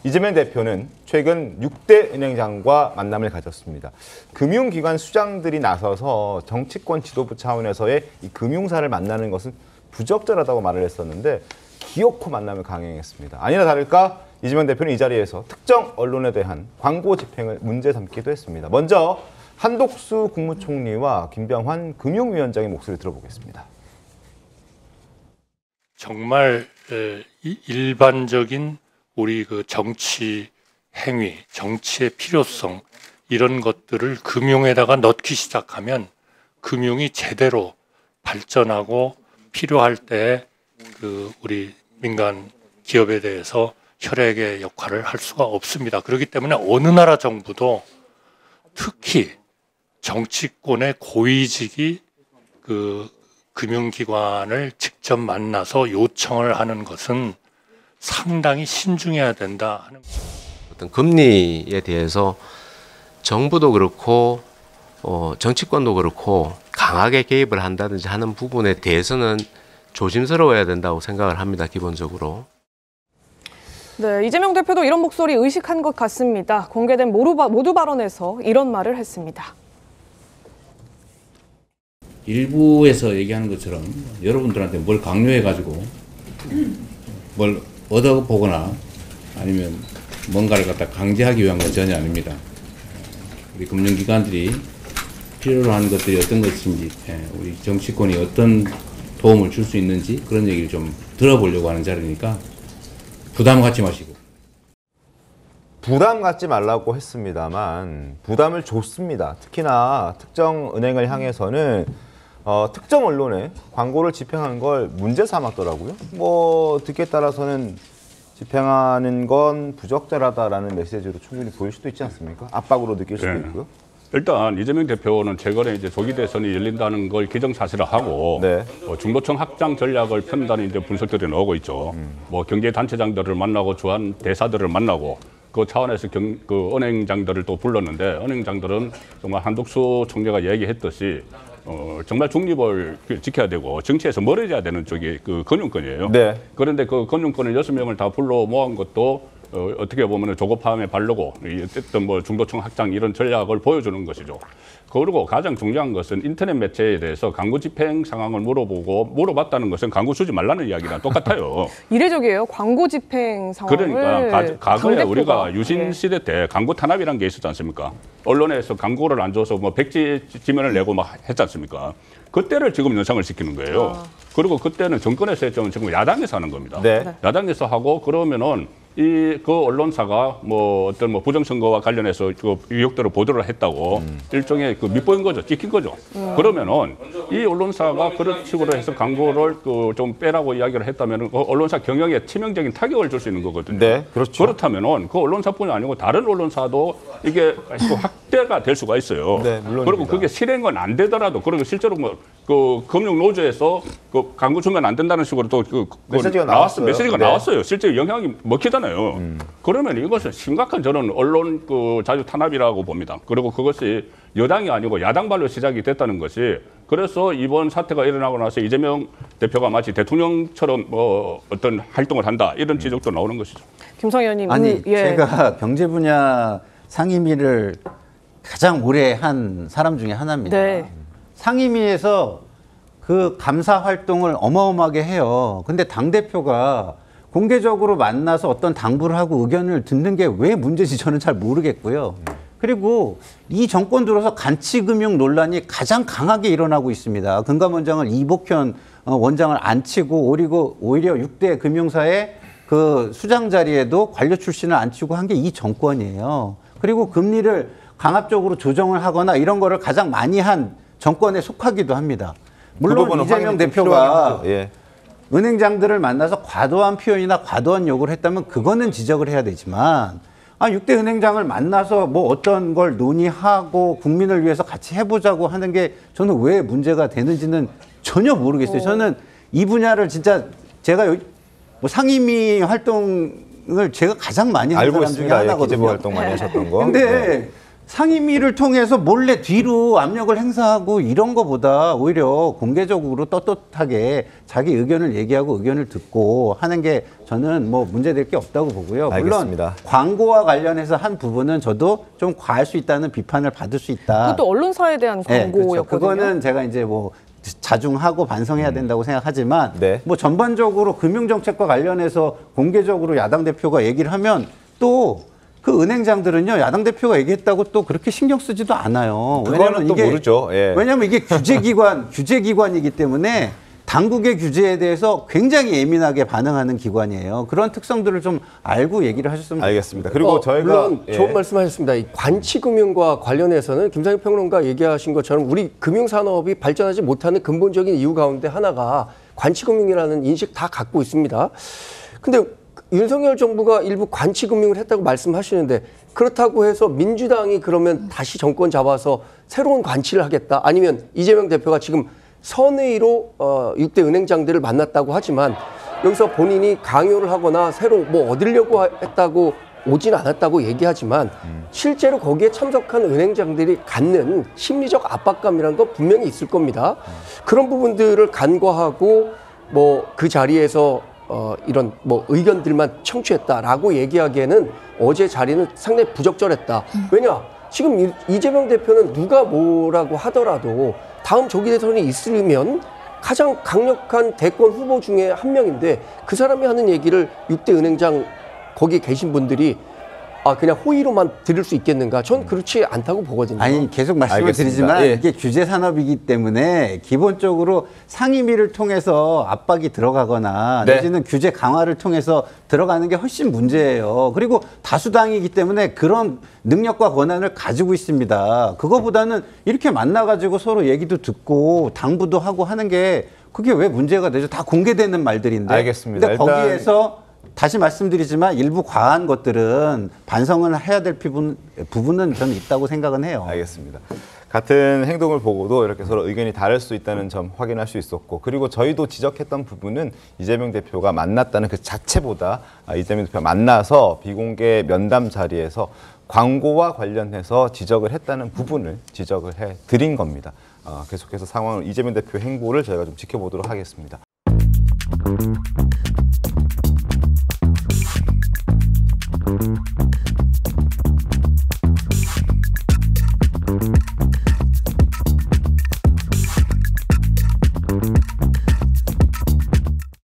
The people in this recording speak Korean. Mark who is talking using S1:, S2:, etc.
S1: 이재명 대표는 최근 6대 은행장과 만남을 가졌습니다. 금융기관 수장들이 나서서 정치권 지도부 차원에서의 이 금융사를 만나는 것은 부적절하다고 말을 했었는데 기어코 만남을 강행했습니다. 아니나 다를까 이재명 대표는 이 자리에서 특정 언론에 대한 광고 집행을 문제 삼기도 했습니다. 먼저 한독수 국무총리와 김병환 금융위원장의 목소리를 들어보겠습니다.
S2: 정말 일반적인 우리 그 정치 행위, 정치의 필요성 이런 것들을 금융에다가 넣기 시작하면 금융이 제대로 발전하고 필요할 때 그 우리 민간 기업에 대해서 혈액의 역할을 할 수가 없습니다. 그렇기 때문에 어느 나라 정부도 특히 정치권의 고위직이 그 금융기관을 직접 만나서 요청을 하는 것은 상당히 신중해야 된다 하는
S3: 어떤 금리에 대해서 정부도 그렇고 정치권도 그렇고 강하게 개입을 한다든지 하는 부분에 대해서는 조심스러워야 된다고 생각을 합니다. 기본적으로.
S4: 네, 이재명 대표도 이런 목소리 의식한 것 같습니다. 공개된 모두 발언에서 이런 말을 했습니다.
S5: 일부에서 얘기하는 것처럼 여러분들한테 뭘 강요해가지고 뭘 얻어보거나 아니면 뭔가를 갖다 강제하기 위한 건 전혀 아닙니다. 우리 금융기관들이 필요로 하는 것들이 어떤 것인지, 우리 정치권이 어떤 도움을 줄 수 있는지 그런 얘기를 좀 들어보려고 하는 자리니까 부담 갖지 마시고.
S1: 부담 갖지 말라고 했습니다만 부담을 줬습니다. 특히나 특정 은행을 향해서는 특정 언론에 광고를 집행한 걸 문제 삼았더라고요. 뭐 듣기에 따라서는 집행하는 건 부적절하다라는 메시지로 충분히 보일 수도 있지 않습니까? 압박으로 느낄 수도 있고요.
S6: 일단 이재명 대표는 최근에 이제 조기 대선이 열린다는 걸 기정사실화 하고
S1: 네.
S6: 중도층 확장 전략을 편다는 이제 분석들이 나오고 있죠. 뭐 경제 단체장들을 만나고 주한 대사들을 만나고 그 차원에서 그 은행장들을 또 불렀는데 은행장들은 정말 한독수 총리가 얘기했듯이 정말 중립을 지켜야 되고 정치에서 멀어져야 되는 쪽이 그 금융권이에요.
S1: 네.
S6: 그런데 그 금융권을 6명을 다 불러 모은 것도 어떻게 보면 조급함에 바르고 어쨌든 뭐 중도층 확장 이런 전략을 보여주는 것이죠. 그리고 가장 중요한 것은 인터넷 매체에 대해서 광고 집행 상황을 물어봤다는 것은 광고 주지 말라는 이야기랑 똑같아요.
S4: 이례적이에요. 광고 집행 상황을.
S6: 그러니까 과거에 우리가 유신
S4: 네.
S6: 시대 때 광고 탄압이라는 게 있었지 않습니까? 언론에서 광고를 안 줘서 뭐 백지 지면을 내고 막 했지 않습니까? 그때를 지금 연상을 시키는 거예요. 그리고 그때는 정권에서 했지만 지금 야당에서 하는 겁니다.
S1: 네.
S6: 야당에서 하고 그러면은 그 언론사가 뭐 어떤 뭐 부정선거와 관련해서 그 의혹대로 보도를 했다고 일종의 그 밑보인 거죠. 찍힌 거죠. 그러면은 이 언론사가 그런 식으로 해서 광고를 그 좀 빼라고 이야기를 했다면은 그 언론사 경영에 치명적인 타격을 줄 수 있는 거거든요.
S1: 네, 그렇죠.
S6: 그렇다면은 그 언론사뿐이 아니고 다른 언론사도 이게 확대가 될 수가 있어요.
S1: 네, 물론입니다.
S6: 그리고 그게 실행은 안 되더라도 그리고 실제로 뭐 그 금융노조에서 그 광고 주면 안 된다는 식으로 또
S1: 메시지가 나왔어요.
S6: 메시지가
S1: 네.
S6: 나왔어요. 실제 영향이 먹히잖아요. 그러면 이것은 심각한 저는 언론 그 자주 탄압이라고 봅니다. 그리고 그것이 여당이 아니고 야당발로 시작이 됐다는 것이 그래서 이번 사태가 일어나고 나서 이재명 대표가 마치 대통령처럼 뭐 어떤 활동을 한다 이런 지적도 나오는 것이죠.
S4: 김성희 의원님.
S7: 아니
S4: 예.
S7: 제가 경제 분야 상임위를 가장 오래 한 사람 중에 하나입니다.
S4: 네.
S7: 상임위에서 그 감사 활동을 어마어마하게 해요. 근데 당대표가 공개적으로 만나서 어떤 당부를 하고 의견을 듣는 게 왜 문제인지 저는 잘 모르겠고요. 그리고 이 정권 들어서 간치금융 논란이 가장 강하게 일어나고 있습니다. 금감원장을 이복현 원장을 안 치고 오히려 6대 금융사의 그 수장 자리에도 관료 출신을 안 치고 한 게 이 정권이에요. 그리고 금리를 강압적으로 조정을 하거나 이런 거를 가장 많이 한 정권에 속하기도 합니다. 물론 이재명 대표가
S1: 예.
S7: 은행장들을 만나서 과도한 표현이나 과도한 요구를 했다면 그거는 지적을 해야 되지만 6대 은행장을 만나서 뭐 어떤 걸 논의하고 국민을 위해서 같이 해보자고 하는 게 저는 왜 문제가 되는지는 전혀 모르겠어요. 저는 이 분야를 진짜 제가 뭐 상임위 활동을 제가 가장 많이 한
S1: 알고
S7: 사람 중에
S1: 있습니다.
S7: 하나거든요.
S1: 기재부 활동 많이 하셨던 거.
S7: 근데
S1: 네.
S7: 상임위를 통해서 몰래 뒤로 압력을 행사하고 이런 거보다 오히려 공개적으로 떳떳하게 자기 의견을 얘기하고 의견을 듣고 하는 게 저는 뭐 문제될 게 없다고 보고요.
S1: 알겠습니다.
S7: 물론 광고와 관련해서 한 부분은 저도 좀 과할 수 있다는 비판을 받을 수 있다.
S4: 그것도 언론사에 대한
S7: 네,
S4: 광고였거든요.
S7: 그렇죠. 그거는 제가 이제 뭐 자중하고 반성해야 된다고 생각하지만
S1: 네.
S7: 뭐 전반적으로 금융정책과 관련해서 공개적으로 야당 대표가 얘기를 하면 또 그 은행장들은요 야당 대표가 얘기했다고 또 그렇게 신경 쓰지도 않아요.
S1: 그거는 또 모르죠. 예.
S7: 왜냐하면 이게 규제기관이기 때문에 당국의 규제에 대해서 굉장히 예민하게 반응하는 기관이에요. 그런 특성들을 좀 알고 얘기를 하셨으면
S1: 알겠습니다. 그리고 저희가
S8: 물론
S1: 예.
S8: 좋은 말씀하셨습니다. 이 관치금융과 관련해서는 김상현 평론가 얘기하신 것처럼 우리 금융산업이 발전하지 못하는 근본적인 이유 가운데 하나가 관치금융이라는 인식 다 갖고 있습니다. 근데 윤석열 정부가 일부 관치금융을 했다고 말씀하시는데 그렇다고 해서 민주당이 그러면 다시 정권 잡아서 새로운 관치를 하겠다? 아니면 이재명 대표가 지금 선의로 6대 은행장들을 만났다고 하지만 여기서 본인이 강요를 하거나 새로 뭐 얻으려고 했다고 오진 않았다고 얘기하지만 실제로 거기에 참석한 은행장들이 갖는 심리적 압박감이라는 건 분명히 있을 겁니다. 그런 부분들을 간과하고 뭐 그 자리에서 이런 뭐 의견들만 청취했다라고 얘기하기에는 어제 자리는 상당히 부적절했다. 왜냐? 지금 이재명 대표는 누가 뭐라고 하더라도 다음 조기 대선이 있으면 가장 강력한 대권 후보 중에 한 명인데 그 사람이 하는 얘기를 6대 은행장 거기 계신 분들이 그냥 호의로만 들을 수 있겠는가? 전 그렇지 않다고 보거든요.
S7: 아니 계속 말씀을
S1: 알겠습니다.
S7: 드리지만
S1: 예.
S7: 이게 규제 산업이기 때문에 기본적으로 상임위를 통해서 압박이 들어가거나
S1: 네.
S7: 내지는 규제 강화를 통해서 들어가는 게 훨씬 문제예요. 그리고 다수당이기 때문에 그런 능력과 권한을 가지고 있습니다. 그거보다는 이렇게 만나가지고 서로 얘기도 듣고 당부도 하고 하는 게 그게 왜 문제가 되죠? 다 공개되는 말들인데.
S1: 알겠습니다.
S7: 근데
S1: 일단
S7: 거기에서 다시 말씀드리지만 일부 과한 것들은 반성을 해야 될 부분은 저는 있다고 생각은 해요.
S1: 알겠습니다. 같은 행동을 보고도 이렇게 서로 의견이 다를 수 있다는 점 확인할 수 있었고, 그리고 저희도 지적했던 부분은 이재명 대표가 만났다는 그 자체보다 이재명 대표가 만나서 비공개 면담 자리에서 광고와 관련해서 지적을 했다는 부분을 지적을 해드린 겁니다. 계속해서 상황을 이재명 대표 행보를 저희가 좀 지켜보도록 하겠습니다.